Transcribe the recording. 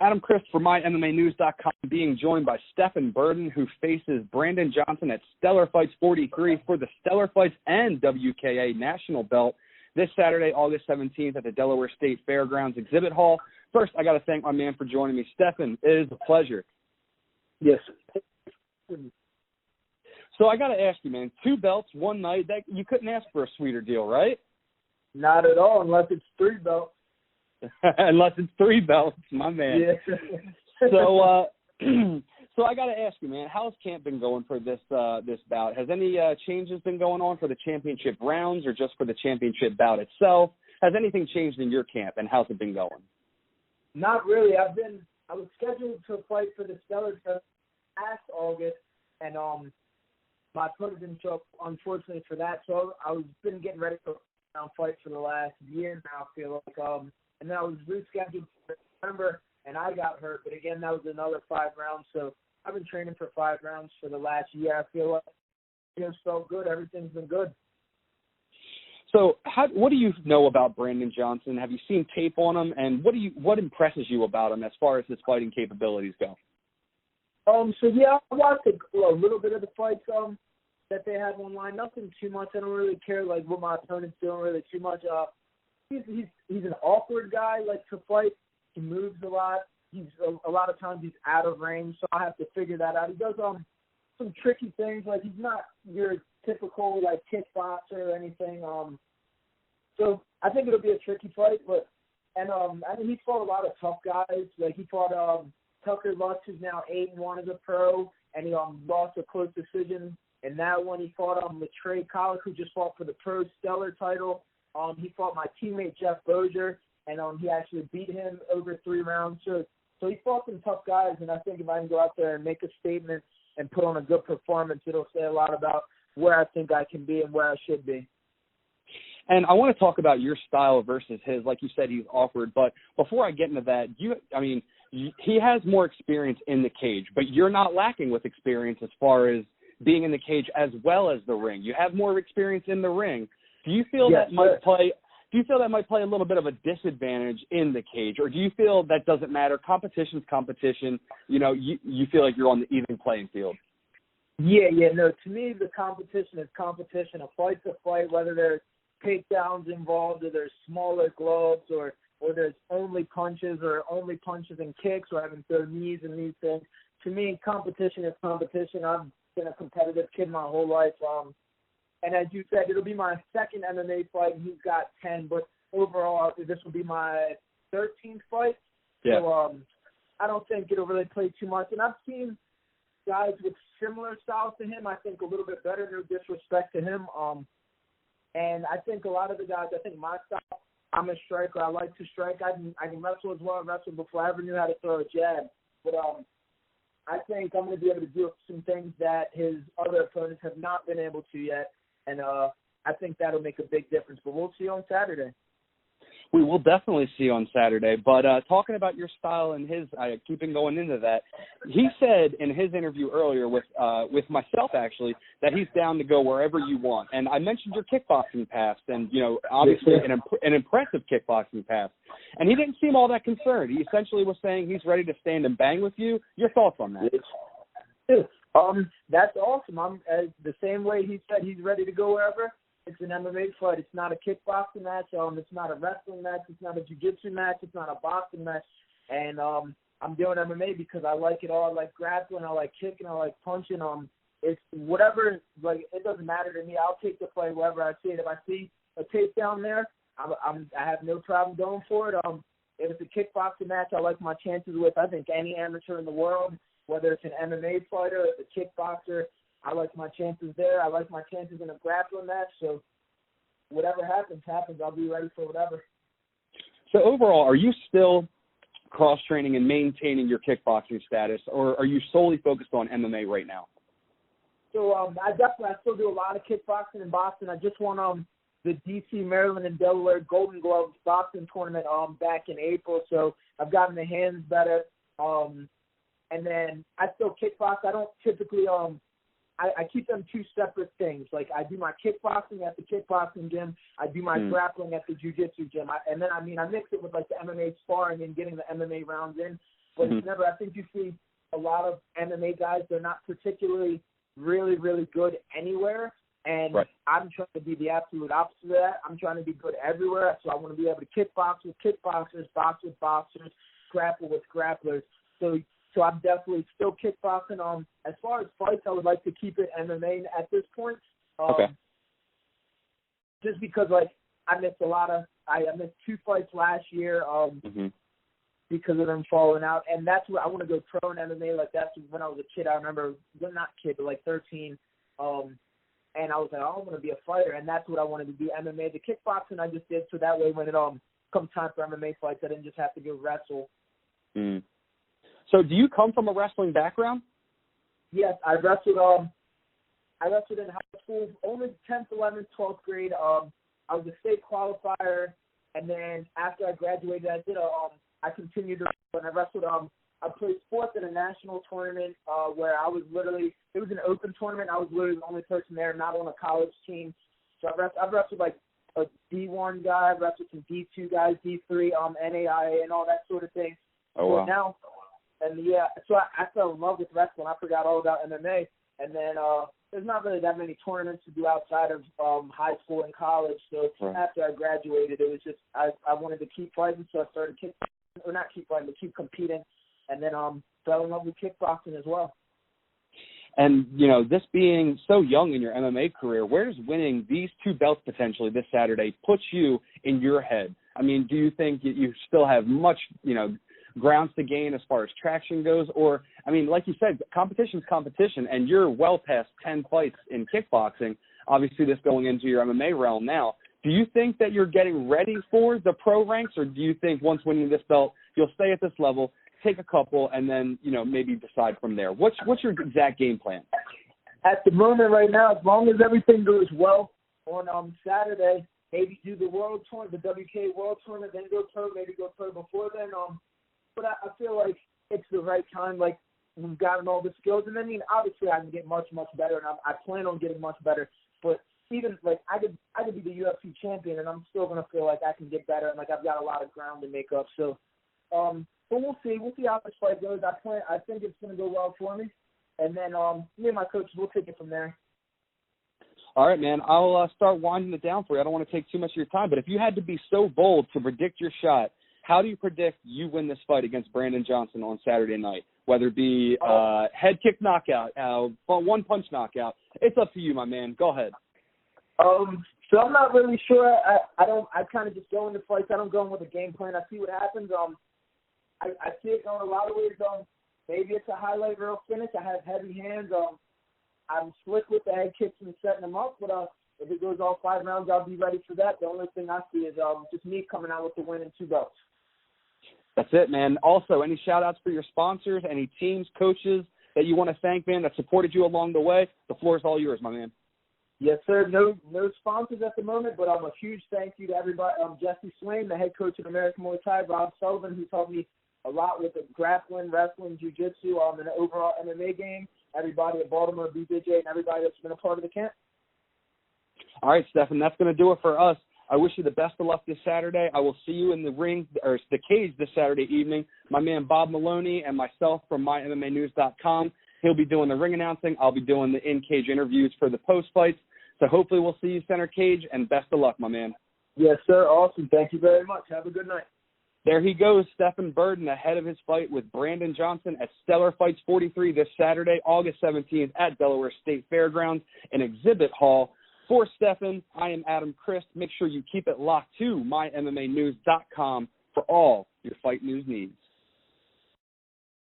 Adam Christ for MyMMAnews.com, being joined by Stephan Burden, who faces Brandon Johnson at Stellar Fights 43 for the Stellar Fights and WKA National belt this Saturday, August 17th at the Delaware State Fair Grounds Exhibit Hall. First, I got to thank my man for joining me. Stephan, it is a pleasure. Yes. So I got to ask you, man, 2 belts, 1 night, that you couldn't ask for a sweeter deal, right? Not at all, unless it's 3 belts. Unless it's 3 belts, my man. Yeah. So, so I got to ask you, man, how's camp been going for this bout? Has any changes been going on for the championship rounds or just for the championship bout itself? Has anything changed in your camp, and how's it been going? Not really. I was scheduled to fight for the Stellar last August, and my opponent didn't show up, unfortunately, for that. So I've been getting ready for a fight for the last year now, I feel like. And then I was rescheduled for September, and I got hurt. But again, that was another 5 rounds. So I've been training for 5 rounds for the last year. I feel like it just felt good. Everything's been good. So what do you know about Brandon Johnson? Have you seen tape on him? And what impresses you about him as far as his fighting capabilities go? So yeah, I watched a little bit of the fights that they have online. Nothing too much. I don't really care like what my opponent's doing really too much. He's an awkward guy, like, to fight. He moves a lot. He's a lot of times he's out of range, so I have to figure that out. He does some tricky things, like he's not your typical like kickboxer or anything. So I think it'll be a tricky fight, but I mean he fought a lot of tough guys. Like he fought Tucker Lutz, who's now 8-1 as a pro, and he lost a close decision in that one. He fought Trey Collick, who just fought for the pro Stellar title. He fought my teammate Jeff Bozier, and he actually beat him over 3 rounds. So he fought some tough guys, and I think if I can go out there and make a statement and put on a good performance, it'll say a lot about where I think I can be and where I should be. And I want to talk about your style versus his. Like you said, he's awkward. But before I get into that, he has more experience in the cage, but you're not lacking with experience as far as being in the cage as well as the ring. You have more experience in the ring. Do you feel that might play? Do you feel that might play a little bit of a disadvantage in the cage, or do you feel that doesn't matter? Competition's competition. You feel like you're on the even playing field. Yeah. No, to me, the competition is competition. A fight's a fight, whether there's takedowns involved, or there's smaller gloves, or there's only punches and kicks, or having throw knees and these things. To me, competition is competition. I've been a competitive kid my whole life. And as you said, it'll be my second MMA fight, and he's got 10. But overall, this will be my 13th fight. Yeah. So I don't think it'll really play too much. And I've seen guys with similar styles to him, I think a little bit better, no disrespect to him. And I think a lot of the guys, I think my style, I'm a striker. I like to strike. I can wrestle as well. I wrestled before I ever knew how to throw a jab. But I think I'm going to be able to do some things that his other opponents have not been able to yet. And I think that'll make a big difference. But we'll see on Saturday. We will definitely see on Saturday. But talking about your style and his, keeping going into that, he said in his interview earlier with myself, actually, that he's down to go wherever you want. And I mentioned your kickboxing past and, obviously an impressive kickboxing past. And he didn't seem all that concerned. He essentially was saying he's ready to stand and bang with you. Your thoughts on that? That's awesome. I'm the same way he said he's ready to go wherever. It's an MMA fight. It's not a kickboxing match. It's not a wrestling match. It's not a jiu-jitsu match. It's not a boxing match. And I'm doing MMA because I like it all. I like grappling. I like kicking. I like punching. It's whatever. Like, it doesn't matter to me. I'll take the fight wherever I see it. If I see a takedown there, I have no problem going for it. If it's a kickboxing match, I like my chances with, I think, any amateur in the world, whether it's an MMA fighter, it's a kickboxer. I like my chances there. I like my chances in a grappling match. So whatever happens. I'll be ready for whatever. So overall, are you still cross-training and maintaining your kickboxing status, or are you solely focused on MMA right now? So I still do a lot of kickboxing and boxing. I just won the D.C., Maryland, and Delaware Golden Gloves boxing tournament back in April. So I've gotten the hands better. And then I still kickbox. I don't typically I keep them two separate things. Like, I do my kickboxing at the kickboxing gym. I do my grappling at the jiu-jitsu gym. I mix it with, like, the MMA sparring and getting the MMA rounds in. but it's never. I think you see a lot of MMA guys. They're not particularly really, really good anywhere. And I'm trying to be the absolute opposite of that. I'm trying to be good everywhere. So I want to be able to kickbox with kickboxers, box with boxers, grapple with grapplers. So I'm definitely still kickboxing. As far as fights, I would like to keep it MMA at this point. Just because, like, I missed I missed 2 fights last year because of them falling out. And that's where I want to go pro in MMA. Like, that's when I was a kid. I remember, well, not kid, but like 13. And I was like, I want to be a fighter, and that's what I wanted to do, MMA. The kickboxing I just did, so that way when it comes time for MMA fights, I didn't just have to go wrestle. So do you come from a wrestling background? Yes, I wrestled in high school, only 10th, 11th, 12th grade. I was a state qualifier, and then after I graduated, I continued to wrestle, and I wrestled. I played sports in a national tournament where I was literally, it was an open tournament. I was literally the only person there, not on a college team. So I've wrestled like a D1 guy, I've wrestled some D2 guys, D3, NAIA, and all that sort of thing. So I fell in love with wrestling. I forgot all about MMA. And then there's not really that many tournaments to do outside of high school and college. So after I graduated, it was just, I wanted to keep fighting, so I started keep competing. And then fell in love with kickboxing as well. And, this being so young in your MMA career, where does winning these 2 belts potentially this Saturday put you in your head? I mean, do you think you still have much, grounds to gain as far as traction goes? Or, I mean, like you said, competition's competition, and you're well past 10 fights in kickboxing. Obviously, this going into your MMA realm now. Do you think that you're getting ready for the pro ranks, or do you think once winning this belt, you'll stay at this level, take a couple, and then, maybe decide from there? What's your exact game plan? At the moment right now, as long as everything goes well on Saturday, maybe do the world tournament, the WKA World Tournament, then go pro, maybe go pro before then. But I feel like it's the right time. Like, we've gotten all the skills. And I mean, obviously I can get much, much better, and I plan on getting much better. But even, like, I could be the UFC champion, and I'm still going to feel like I can get better, and, like, I've got a lot of ground to make up. So, but we'll see. We'll see how this fight goes. I think it's going to go well for me. And then me and my coaches, we'll take it from there. All right, man. I'll start winding it down for you. I don't want to take too much of your time, but if you had to be so bold to predict your shot, how do you predict you win this fight against Brandon Johnson on Saturday night? Whether it be head kick knockout, one-punch knockout. It's up to you, my man. Go ahead. So I'm not really sure. I kind of just go into fights. I don't go in with a game plan. I see what happens. I see it going a lot of ways. Maybe it's a highlight reel finish. I have heavy hands. I'm slick with the head kicks and setting them up. But if it goes all 5 rounds, I'll be ready for that. The only thing I see is just me coming out with the win and 2 belts. That's it, man. Also, any shout-outs for your sponsors, any teams, coaches that you want to thank, man, that supported you along the way? The floor is all yours, my man. Yes, sir. No sponsors at the moment, but a huge thank you to everybody. Jesse Swain, the head coach of American Muay Thai, Rob Sullivan, who's helped me a lot with the grappling, wrestling, jiu-jitsu, and the overall MMA game. Everybody at Baltimore, BJJ, and everybody that's been a part of the camp. All right, Stephan, that's going to do it for us. I wish you the best of luck this Saturday. I will see you in the ring, or the cage this Saturday evening. My man Bob Maloney and myself from MyMMAnews.com. He'll be doing the ring announcing. I'll be doing the in-cage interviews for the post-fights. So hopefully we'll see you center cage, and best of luck, my man. Yes, sir. Awesome. Thank you very much. Have a good night. There he goes, Stephan Burden, ahead of his fight with Brandon Johnson at Stellar Fights 43 this Saturday, August 17th at Delaware State Fair Grounds in Exhibit Hall. For Stephan, I am Adam Christ. Make sure you keep it locked to MyMMAnews.com for all your fight news needs.